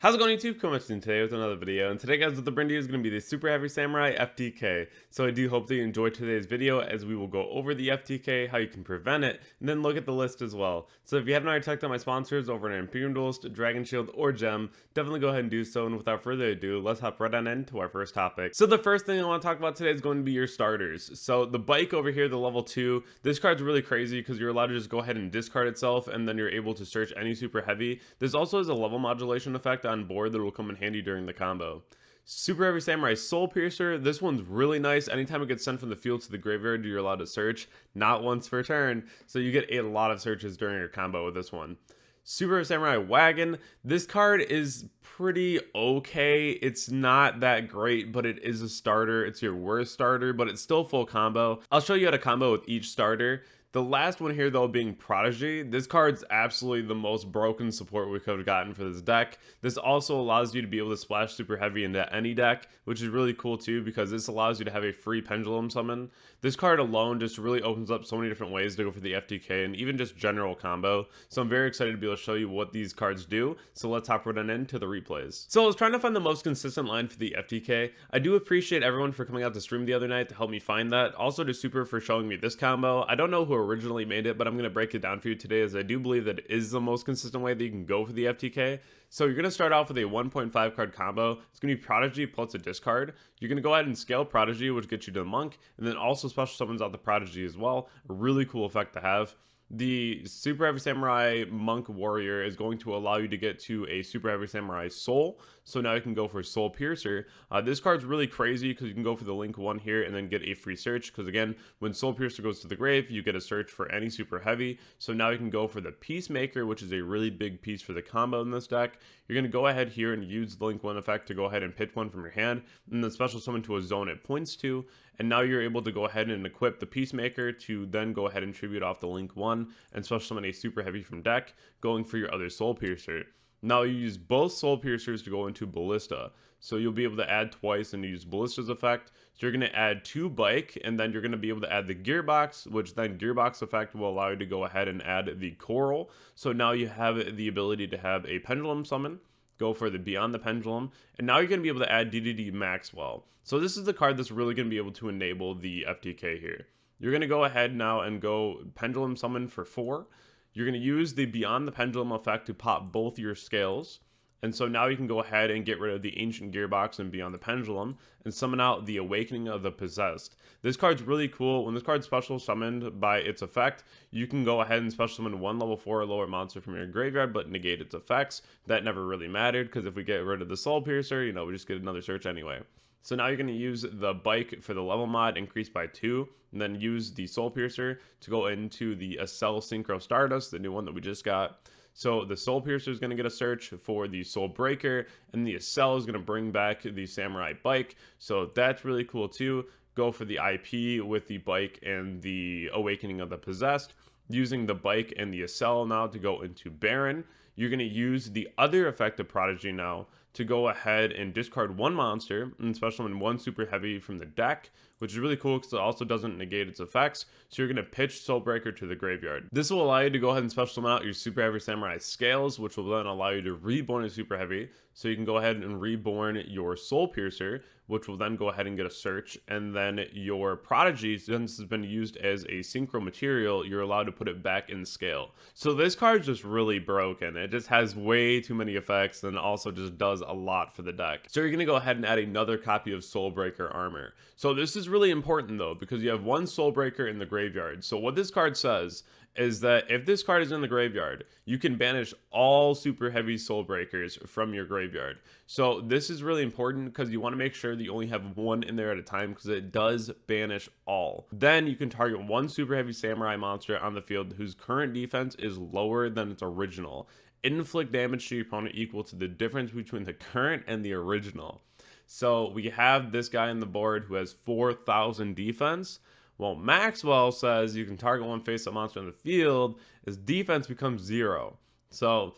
How's it going, YouTube? Coming today with another video, and today, guys, what the brand new is going to be the Super Heavy Samurai FTK. So I do hope that you enjoyed today's video, as we will go over the FTK, how you can prevent it, and then look at the list as well. So if you haven't already checked out my sponsors over at Imperium Duelist, Dragon Shield, or Gem, definitely go ahead and do so. And without further ado, let's hop right on into our first topic. So the first thing I want to talk about today is going to be your starters. So the bike over here, the level 2, this card's really crazy because you're allowed to just go ahead and discard itself, and then you're able to search any Super Heavy. This also has a level modulation effect on board that will come in handy during the combo. Super Heavy Samurai Soul Piercer, this one's really nice. Anytime it gets sent from the field to the graveyard, you're allowed to search, not once per turn, so you get a lot of searches during your combo with this one. Super Heavy Samurai Wagon, this card is pretty okay. It's not that great, but it is a starter. It's your worst starter, but it's still full combo. I'll show you how to combo with each starter. The last one here, though, being Prodigy. This card's absolutely the most broken support we could have gotten for this deck. This also allows you to be able to splash Super Heavy into any deck, which is really cool too, because this allows you to have a free Pendulum summon. This card alone just really opens up so many different ways to go for the FTK and even just general combo. So I'm very excited to be able to show you what these cards do. So let's hop right on into the replays. So I was trying to find the most consistent line for the FTK. I do appreciate everyone for coming out to stream the other night to help me find that. Also to Super for showing me this combo. I don't know who originally made it, but I'm going to break it down for you today, as I do believe that it is the most consistent way that you can go for the FTK. So you're going to start off with a 1.5 card combo. It's going to be Prodigy plus a discard. You're going to go ahead and scale Prodigy, which gets you to the Monk, and then also special summons out the Prodigy as well. A really cool effect to have. The Super Heavy Samurai Monk Warrior is going to allow you to get to a Super Heavy Samurai Soul. So now you can go for Soul Piercer. This card's really crazy because you can go for the Link 1 here and then get a free search. Because again, when Soul Piercer goes to the grave, you get a search for any Super Heavy. So now you can go for the Peacemaker, which is a really big piece for the combo in this deck. You're going to go ahead here and use the Link 1 effect to go ahead and pitch one from your hand, and then special summon to a zone it points to. And now you're able to go ahead and equip the Peacemaker to then go ahead and tribute off the Link 1 and special summon a Super Heavy from deck, going for your other Soul Piercer. Now you use both Soul Piercers to go into Ballista. So you'll be able to add twice and use Ballista's effect. So you're going to add 2 Bike, and then you're going to be able to add the Gearbox, which then Gearbox effect will allow you to go ahead and add the Coral. So now you have the ability to have a Pendulum summon, go for the Beyond the Pendulum, and now you're going to be able to add DDD Maxwell. So this is the card that's really going to be able to enable the FTK here. You're going to go ahead now and go Pendulum Summon for 4. You're going to use the Beyond the Pendulum effect to pop both your scales. And so now you can go ahead and get rid of the Ancient Gearbox and Beyond the Pendulum and summon out the Awakening of the Possessed. This card's really cool. When this card's special summoned by its effect, you can go ahead and special summon one level 4 or lower monster from your graveyard, but negate its effects. That never really mattered, because if we get rid of the Soul Piercer, you know, we just get another search anyway. So now you're going to use the Bike for the level mod, increased by 2, and then use the Soul Piercer to go into the Accel Synchro Stardust, the new one that we just got. So the Soul Piercer is going to get a search for the Soul Breaker, and the Accel is going to bring back the Samurai Bike. So that's really cool too. Go for the IP with the Bike and the Awakening of the Possessed. Using the Bike and the Accel now to go into Baron. You're going to use the other effect of Prodigy now to go ahead and discard 1 monster and special summon 1 Super Heavy from the deck, which is really cool because it also doesn't negate its effects. So you're going to pitch Soulbreaker to the graveyard. This will allow you to go ahead and special summon out your Super Heavy Samurai Scales, which will then allow you to reborn a Super Heavy. So you can go ahead and reborn your Soul Piercer, which will then go ahead and get a search. And then your Prodigy, since it's been used as a synchro material, you're allowed to put it back in scale. So this card's just really broken. It just has way too many effects and also just does a lot for the deck. So you're going to go ahead and add another copy of Soulbreaker armor. So this is really important though, because you have 1 Soulbreaker in the graveyard. So what this card says is that if this card is in the graveyard, you can banish all Super Heavy Soulbreakers from your graveyard. So this is really important because you want to make sure that you only have 1 in there at a time, because it does banish all. Then you can target 1 Super Heavy Samurai monster on the field whose current defense is lower than its original. Inflict damage to your opponent equal to the difference between the current and the original. So we have this guy on the board who has 4,000 defense. Well, Maxwell says you can target 1 face-up monster on the field, his defense becomes 0. So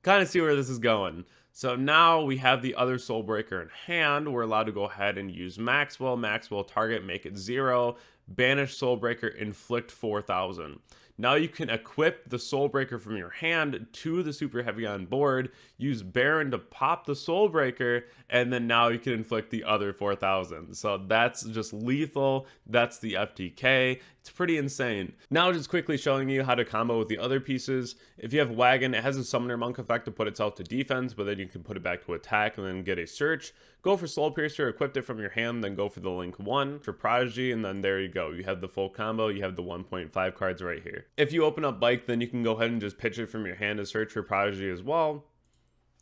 kind of see where this is going. So now we have the other Soulbreaker in hand. We're allowed to go ahead and use Maxwell. Maxwell target, make it 0. Banish Soulbreaker, inflict 4,000. Now you can equip the Soul Breaker from your hand to the Super Heavy on board, use Baron to pop the Soul Breaker, and then now you can inflict the other 4,000. So that's just lethal. That's the FTK. It's pretty insane. Now just quickly showing you how to combo with the other pieces. If you have Wagon, it has a Summoner Monk effect to put itself to defense, but then you can put it back to attack and then get a search. Go for Soul Piercer, equip it from your hand, then go for the Link 1 for Prodigy, and then there you go. You have the full combo, you have the 1.5 cards right here. If you open up Bike, then you can go ahead and just pitch it from your hand to search for Prodigy as well.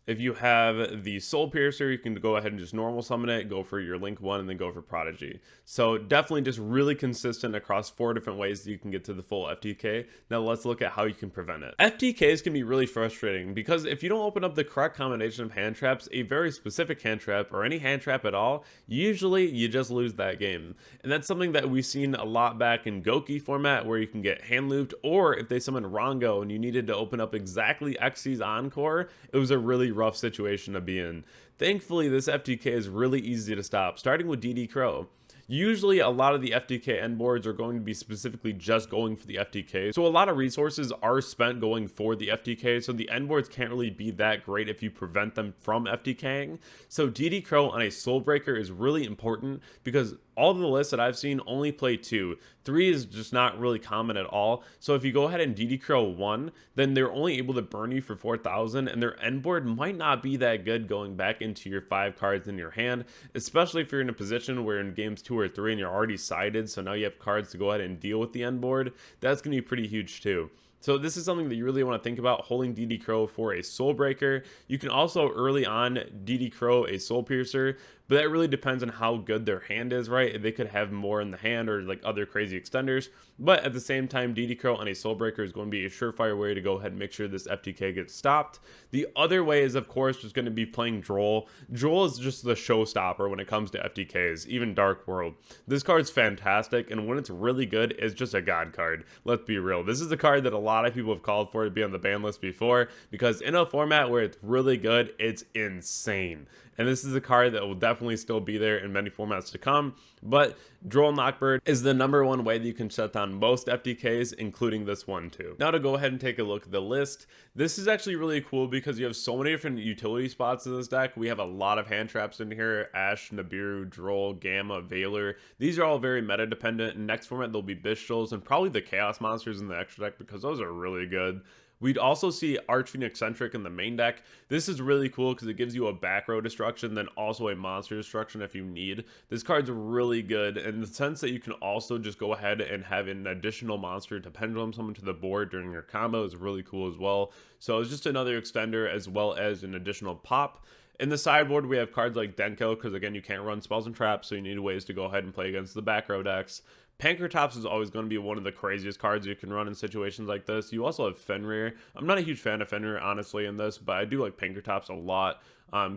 If you have the Soul Piercer, you can go ahead and just normal summon it, go for your Link 1, and then go for Prodigy. So definitely just really consistent across 4 different ways that you can get to the full FTK. Now let's look at how you can prevent it. FTKs can be really frustrating because if you don't open up the correct combination of hand traps, a very specific hand trap, or any hand trap at all, usually you just lose that game. And that's something that we've seen a lot back in Goki format, where you can get hand looped, or if they summon Rongo and you needed to open up exactly Xyz's Encore, it was a really rough situation to be in. Thankfully, this FTK is really easy to stop, starting with DD Crow. Usually a lot of the FTK end boards are going to be specifically just going for the FTK, so a lot of resources are spent going for the FTK, so the end boards can't really be that great if you prevent them from FTKing. So DD Crow on a Soul Breaker is really important because all of the lists that I've seen only play 2. 3 is just not really common at all. So if you go ahead and DD Crow 1, then they're only able to burn you for 4,000, and their end board might not be that good going back into your 5 cards in your hand, especially if you're in a position where in games 2 or 3 and you're already sided, so now you have cards to go ahead and deal with the end board. That's going to be pretty huge too. So this is something that you really want to think about, holding DD Crow for a Soul Breaker. You can also early on DD Crow a Soul Piercer, but that really depends on how good their hand is, right? They could have more in the hand or like other crazy extenders, but at the same time, DD Crow on a Soul Breaker is going to be a surefire way to go ahead and make sure this FTK gets stopped. The other way is, of course, just going to be playing Droll. Droll is just the showstopper when it comes to FTKs, even Dark World. This card's fantastic, and when it's really good, it's just a god card. Let's be real. This is a card that a lot of people have called for to be on the ban list before, because in a format where it's really good, it's insane. And this is a card that will definitely still be there in many formats to come, but Droll Knockbird is the #1 way that you can shut down most FTKs, including this one too. Now to go ahead and take a look at the list, this is actually really cool because you have so many different utility spots in this deck. We have a lot of hand traps in here: Ash, Nibiru, Droll, Gamma, Veiler. These are all very meta dependent. In next format, there'll be Bistals and probably the Chaos Monsters in the extra deck because those are really good. We'd also see Archfiend Eccentric in the main deck. This is really cool because it gives you a back row destruction, then also a monster destruction if you need. This card's really good in the sense that you can also just go ahead and have an additional monster to pendulum summon to the board during your combo. Is really cool as well. So it's just another extender as well as an additional pop. In the sideboard, we have cards like Denko, because again, you can't run spells and traps, so you need ways to go ahead and play against the back row decks. Pankratops is always going to be one of the craziest cards you can run in situations like this. You also have Fenrir. I'm not a huge fan of Fenrir, honestly, in this, but I do like Pankratops a lot.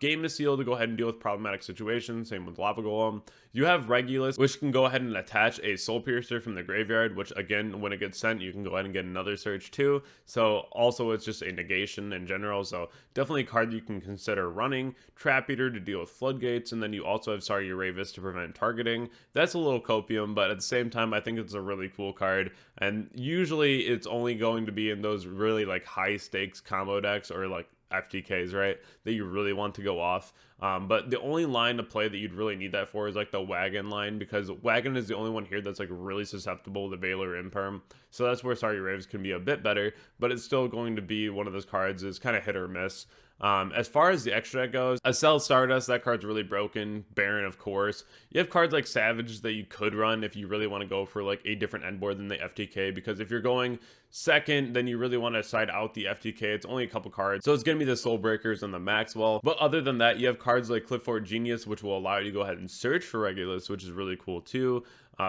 Game to Seal to go ahead and deal with problematic situations, same with Lava Golem. You have Regulus, which can go ahead and attach a Soul Piercer from the graveyard, which again, when it gets sent, you can go ahead and get another search too. So also it's just a negation in general, so definitely a card you can consider running. Trap Eater to deal with floodgates, and then you also have Sorry Ravis to prevent targeting. That's a little copium, but at the same time, I think it's a really cool card, and usually it's only going to be in those really like high stakes combo decks or like FTKs, right, that you really want to go off. But the only line to play that you'd really need that for is like the Wagon line, because Wagon is the only one here that's like really susceptible to Veiler Imperm. So that's where Sorry Raves can be a bit better, but it's still going to be one of those cards that's kind of hit or miss. As far as the extra deck goes, Acel Stardust, that card's really broken. Baron, of course. You have cards like Savage that you could run if you really want to go for like a different end board than the FTK, because if you're going second, then you really want to side out the FTK. It's only a couple cards, so it's going to be the Soul Breakers and the Maxwell. But other than that, you have cards like Clifford Genius, which will allow you to go ahead and search for Regulus, which is really cool too.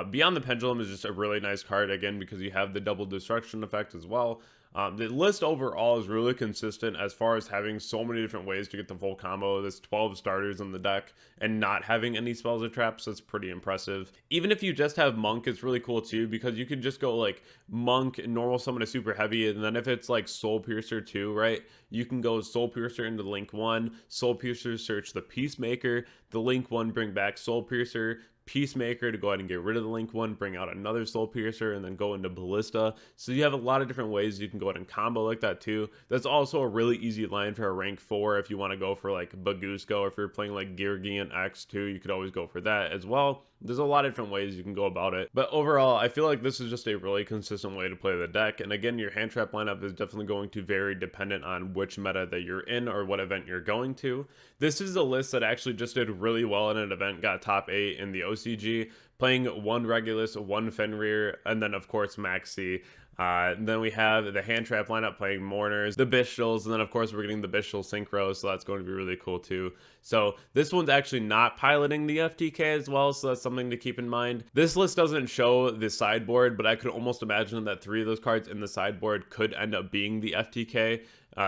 Beyond the Pendulum is just a really nice card, again, because you have the double destruction effect as well. The list overall is really consistent as far as having so many different ways to get the full combo. There's 12 starters in the deck and not having any spells or traps. That's pretty impressive. Even if you just have Monk, it's really cool too, because you can just go like Monk, normal summon a Super Heavy, and then if it's like Soul Piercer 2, right, you can go Soul Piercer into the Link 1, Soul Piercer search the Peacemaker, the Link 1 bring back Soul Piercer, Peacemaker to go ahead and get rid of the Link one, bring out another Soul Piercer, and then go into Ballista. So you have a lot of different ways you can go ahead and combo like that too. That's also a really easy line for a rank 4 if you want to go for like Bagusco, or if you're playing like Geargian X2, you could always go for that as well. There's a lot of different ways you can go about it, but overall I feel like this is just a really consistent way to play the deck. And again, your hand trap lineup is definitely going to vary dependent on which meta that you're in or what event you're going to. This is a list that actually just did really well in an event, got top 8 in the OCG, playing one Regulus, one Fenrir, and then of course Maxi. Then we have the hand trap lineup playing Mourners, the Bishals, and then of course we're getting the Bishal Synchro, so that's going to be really cool too. So this one's actually not piloting the FTK as well, so that's something to keep in mind. This list doesn't show the sideboard, but I could almost imagine that 3 of those cards in the sideboard could end up being the FTK.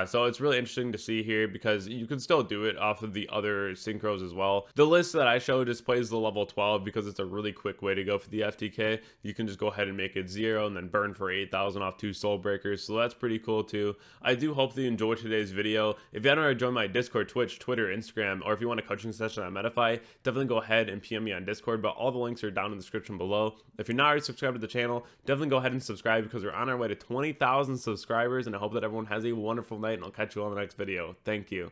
So it's really interesting to see here because you can still do it off of the other synchros as well. The list that I show just plays the level 12 because it's a really quick way to go for the FTK. You can just go ahead and make it 0 and then burn for 8,000 off 2 Soul Breakers, so that's pretty cool too. I do hope that you enjoyed today's video. If you haven't already joined my Discord, Twitch, Twitter, Instagram, or if you want a coaching session on Medify, definitely go ahead and PM me on Discord, but all the links are down in the description below. If you're not already subscribed to the channel, definitely go ahead and subscribe because we're on our way to 20,000 subscribers, and I hope that everyone has a wonderful night, and I'll catch you on the next video. Thank you.